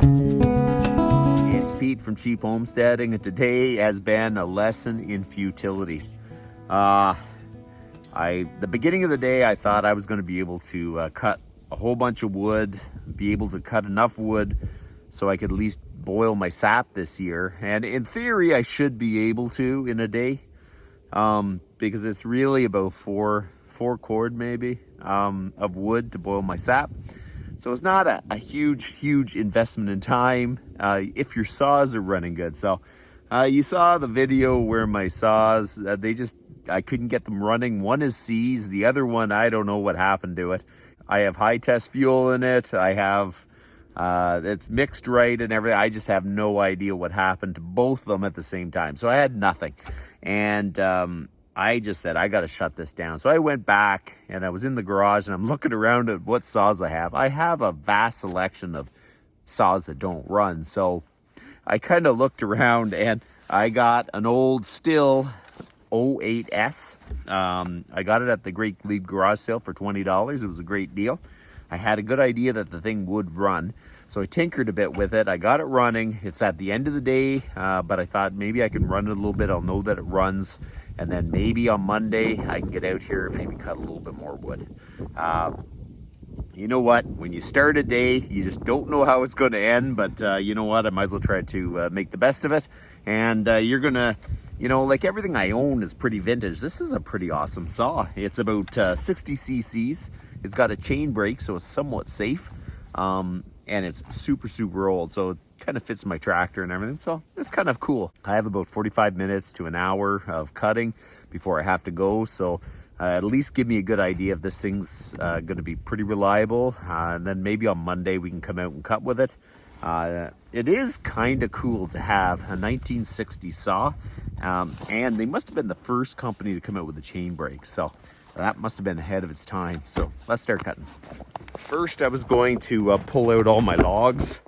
It's Pete from Cheap Homesteading, and today has been a lesson in futility. The beginning of the day, I thought I was going to be able to cut a whole bunch of wood, be able to cut enough wood so I could at least boil my sap this year. And in theory, I should be able to in a day, because it's really about four cord maybe of wood to boil my sap. So it's not a huge investment in time if your saws are running good. So you saw the video where my saws, I couldn't get them running. One is seized, the other one, I don't know what happened to it. I have high test fuel in it. I have, it's mixed right and everything. I just have no idea what happened to both of them at the same time. So I had nothing. And I just said, I got to shut this down. So I went back and I was in the garage and I'm looking around at what saws I have. I have a vast selection of saws that don't run. So I kind of looked around and I got an old Stihl 08S. I got it at the Great Glebe garage sale for $20. It was a great deal. I had a good idea that the thing would run. So I tinkered a bit with it. I got it running. It's at the end of the day, but I thought maybe I can run it a little bit. I'll know that it runs. And then maybe on Monday, I can get out here and maybe cut a little bit more wood. You know what? When you start a day, you just don't know how it's going to end. But you know what? I might as well try to make the best of it. And you're going to, you know, like everything I own is pretty vintage. This is a pretty awesome saw. It's about 60 cc's. It's got a chain brake, so it's somewhat safe. And it's super old. So it kind of fits my tractor and everything. So it's kind of cool. I have about 45 minutes to an hour of cutting before I have to go. So at least give me a good idea if this thing's going to be pretty reliable. And then maybe on Monday we can come out and cut with it. It is kind of cool to have a 1960 saw. And they must have been the first company to come out with a chain brake. So that must have been ahead of its time. So let's start cutting. First, I was going to pull out all my logs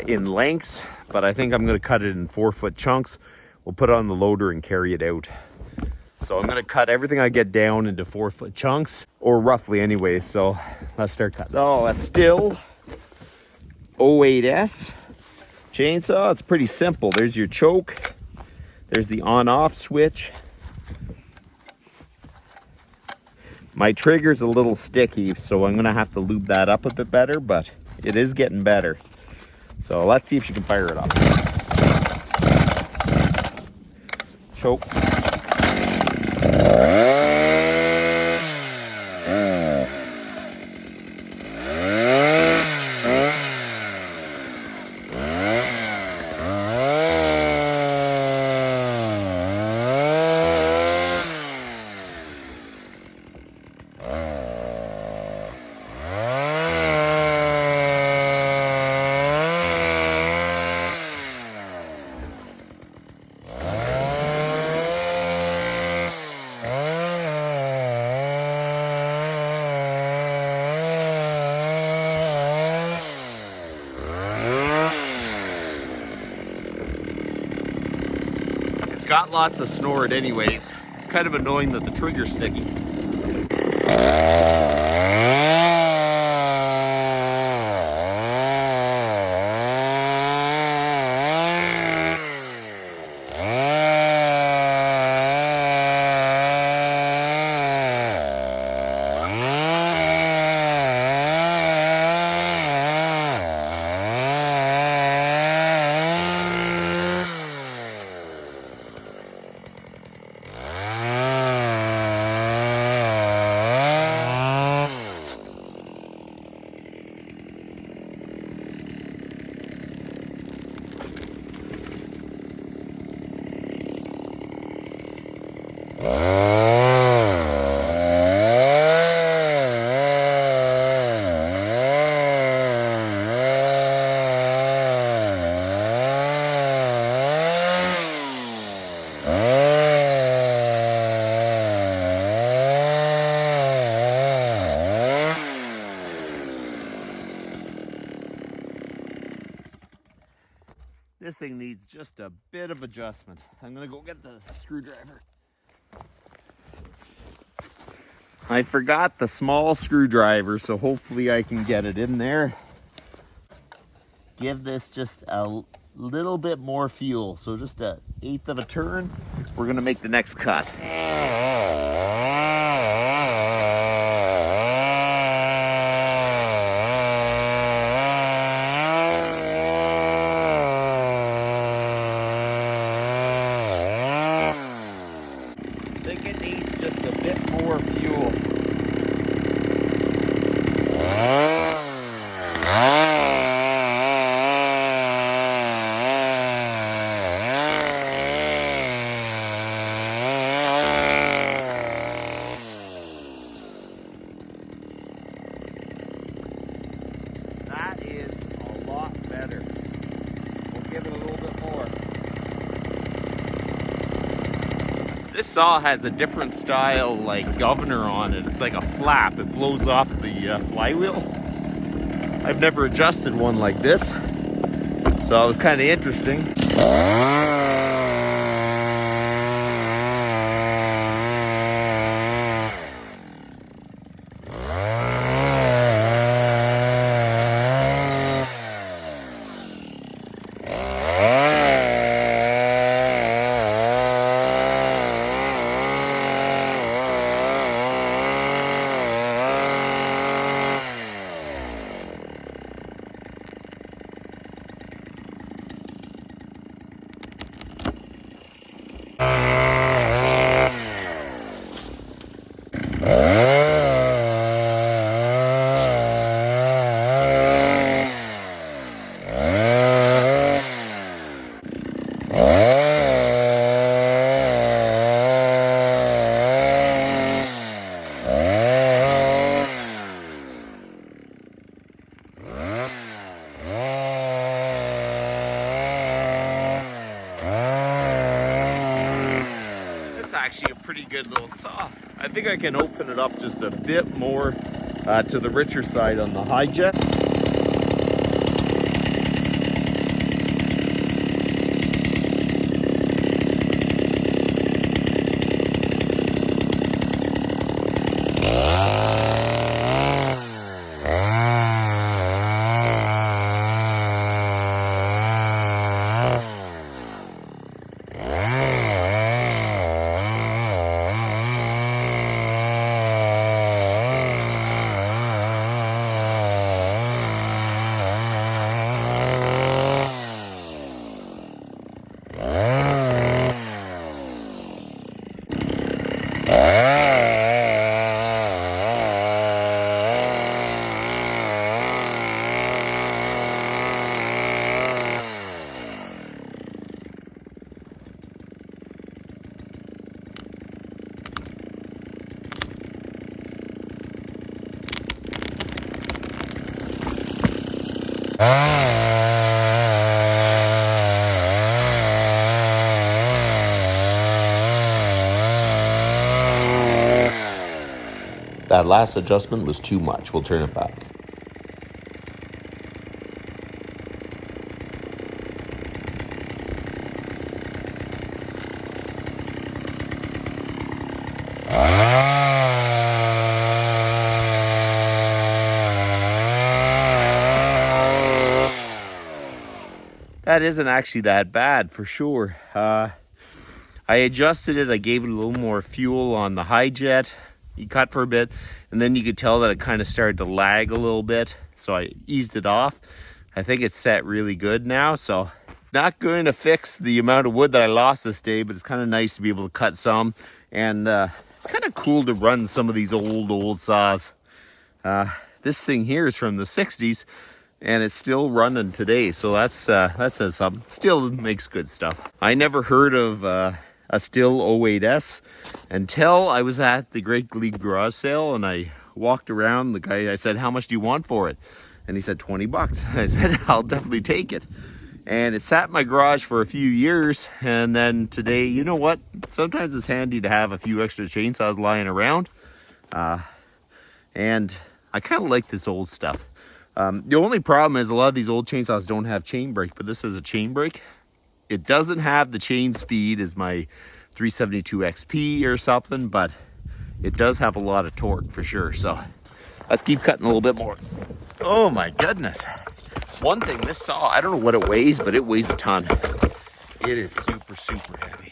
in lengths, but I think I'm going to cut it in 4-foot chunks. We'll put it on the loader and carry it out. So I'm going to cut everything I get down into 4-foot chunks, or roughly anyway. So let's start cutting. So a Stihl 08S chainsaw. It's pretty simple. There's your choke. There's the on-off switch. My trigger's a little sticky, so I'm gonna have to lube that up a bit better, but it is getting better. So let's see if she can fire it up. Choke. It's got lots of snort anyways. It's kind of annoying that the trigger's sticky. This thing needs just a bit of adjustment. I'm gonna go get the screwdriver. I forgot the small screwdriver, so hopefully I can get it in there. give this just a little bit more fuel. So just 1/8 of a turn, we're gonna make the next cut. I think it needs just a bit more fuel. That is a lot better. We'll give it a little bit more. This saw has a different style like governor on it. It's like a flap. It blows off the flywheel. I've never adjusted one like this, so it was kind of interesting. Actually a pretty good little saw. I think I can open it up just a bit more to the richer side on the high jet. That last adjustment was too much. We'll turn it back. That isn't actually that bad for sure. I adjusted it. I gave it a little more fuel on the high jet. You cut for a bit, and then you could tell that it kind of started to lag a little bit. So I eased it off. I think it's set really good now. So not going to fix the amount of wood that I lost this day, but it's kind of nice to be able to cut some. And it's kind of cool to run some of these old saws. This thing here is from the 60s. And it's still running today, so that says something. Still makes good stuff. I never heard of a Stihl 08S until I was at the Great League garage sale, and I walked around. The guy, I said, "How much do you want for it?" And he said, $20. I said, "I'll definitely take it." And it sat in my garage for a few years, and then today, you know what? Sometimes it's handy to have a few extra chainsaws lying around, and I kind of like this old stuff. The only problem is a lot of these old chainsaws don't have chain brake, but this is a chain brake. It doesn't have the chain speed as my 372 XP or something, but it does have a lot of torque for sure. So let's keep cutting a little bit more. Oh my goodness. One thing, this saw, I don't know what it weighs, but it weighs a ton. It is super, super heavy.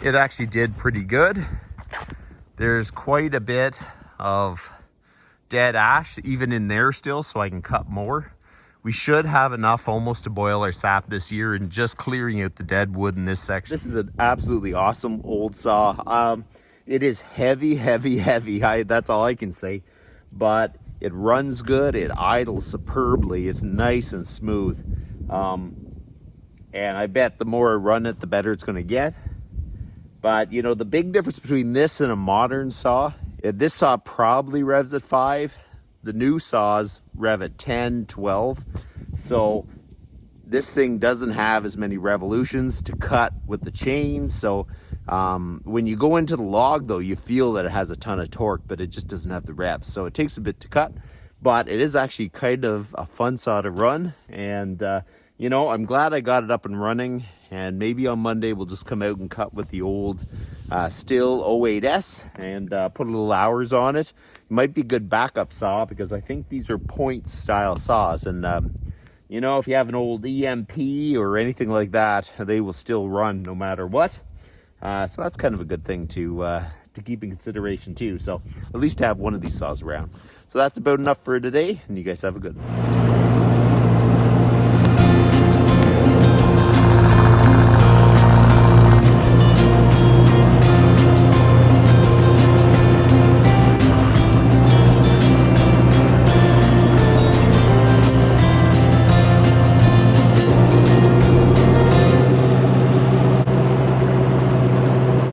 It actually did pretty good. There's quite a bit of dead ash even in there still, so I can cut more. We should have enough almost to boil our sap this year, and just clearing out the dead wood in this section. This is an absolutely awesome old saw. It is heavy, heavy, heavy. That's all I can say. But it runs good. It idles superbly. It's nice and smooth. And I bet the more I run it, the better it's going to get. But, you know, the big difference between this and a modern saw, this saw probably revs at 5. The new saws rev at 10, 12. So this thing doesn't have as many revolutions to cut with the chain. So when you go into the log, though, you feel that it has a ton of torque, but it just doesn't have the revs. So it takes a bit to cut, but it is actually kind of a fun saw to run. And, you know, I'm glad I got it up and running. And maybe on Monday we'll just come out and cut with the old Stihl 08S and put a little hours on it. It might be a good backup saw because I think these are point style saws. And, you know, if you have an old EMP or anything like that, they will still run no matter what. So that's kind of a good thing to keep in consideration too. So at least have one of these saws around. So that's about enough for today, and you guys have a good one.